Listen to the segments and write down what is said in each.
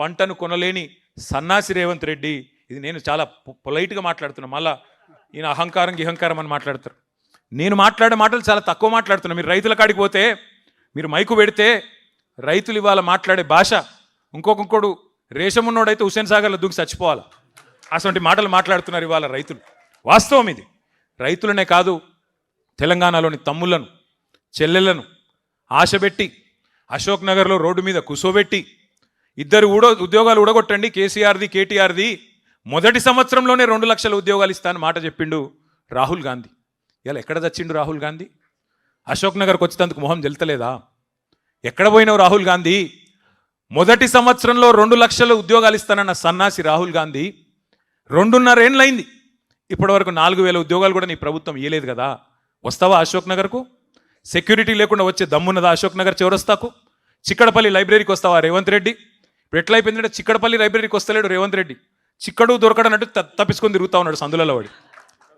పంటను కొనలేని సన్నాసి రేవంత్ రెడ్డి. ఇది నేను చాలా పొలైట్గా మాట్లాడుతున్నా, మళ్ళా ఈయన అహంకారం అని మాట్లాడతారు. నేను మాట్లాడే మాటలు చాలా తక్కువ మాట్లాడుతున్నా. మీరు రైతుల కాడికి పోతే, మీరు మైకు పెడితే రైతులు ఇవాళ మాట్లాడే భాష ఇంకొకడు రేషం ఉన్నోడైతే హుస్సేన్ సాగర్లో దూకి చచ్చిపోవాలి. అటువంటి మాటలు మాట్లాడుతున్నారు ఇవాళ రైతులు. వాస్తవం ఇది. రైతులనే కాదు, తెలంగాణలోని తమ్ముళ్లను చెల్లెళ్లను ఆశపెట్టి అశోక్ నగర్లో రోడ్డు మీద కూసోబెట్టి ఇద్దరు ఉద్యోగాలు ఊడగొట్టండి కేసీఆర్ది కేటీఆర్ది, మొదటి సంవత్సరంలోనే 2 లక్షల ఉద్యోగాలు ఇస్తాను మాట చెప్పిండు రాహుల్ గాంధీ. ఇలా ఎక్కడ చచ్చిండు రాహుల్ గాంధీ? అశోక్ నగర్కి వచ్చేందుకు మొహం జల్తలేదా? ఎక్కడ పోయినావు రాహుల్ గాంధీ? మొదటి సంవత్సరంలో 2 లక్షల ఉద్యోగాలు ఇస్తానన్న సన్నాసి రాహుల్ గాంధీ 2.5 ఏళ్ళైంది, ఇప్పటి వరకు 4,000 ఉద్యోగాలు కూడా నీ ప్రభుత్వం ఇయ్యలేదు కదా. వస్తావా అశోక్ నగర్కు? సెక్యూరిటీ లేకుండా వచ్చే దమ్మున్నదా అశోక్ నగర్ చౌరస్తాకు? చిక్కడపల్లి లైబ్రరీకి వస్తావా రేవంత్ రెడ్డి? ఇప్పుడు ఎట్లయిపోయిందంటే చిక్కడపల్లి లైబ్రరీకి వస్తలేడు రేవంత్ రెడ్డి, చిక్కడు దొరకడన్నట్టు తప్పించుకొని తిరుగుతూ ఉన్నాడు సందులలో వాడి.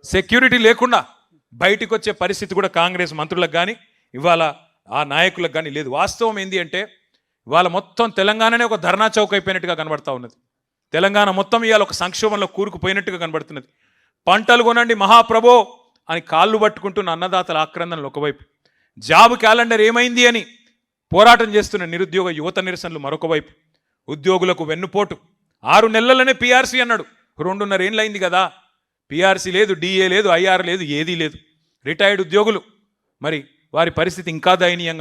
సెక్యూరిటీ లేకుండా బయటికి వచ్చే పరిస్థితి కూడా కాంగ్రెస్ మంత్రులకు కానీ ఇవాళ ఆ నాయకులకు కానీ లేదు. వాస్తవం ఏంది అంటే ఇవాళ మొత్తం తెలంగాణనే ఒక ధర్నా చౌక్ అయిపోయినట్టుగా కనబడతా ఉన్నది. తెలంగాణ మొత్తం ఇవాళ ఒక సంక్షోభంలో కూరుకుపోయినట్టుగా కనబడుతున్నది. పంటలు కొనండి మహాప్రభో అని కాళ్ళు పట్టుకుంటున్న అన్నదాతల ఆక్రందనలు ఒకవైపు, జాబ్ క్యాలెండర్ ఏమైంది అని పోరాటం చేస్తున్న నిరుద్యోగ యువత నిరసనలు మరొక వైపు, ఉద్యోగులకు వెన్నుపోటు. 6 నెలలనే పీఆర్సీ అన్నాడు, 2.5 ఏళ్ళైంది కదా. పీఆర్సీ లేదు, డిఏ లేదు, ఐఆర్ లేదు, ఏదీ లేదు. రిటైర్డ్ ఉద్యోగులు మరి వారి పరిస్థితి ఇంకా దయనీయంగా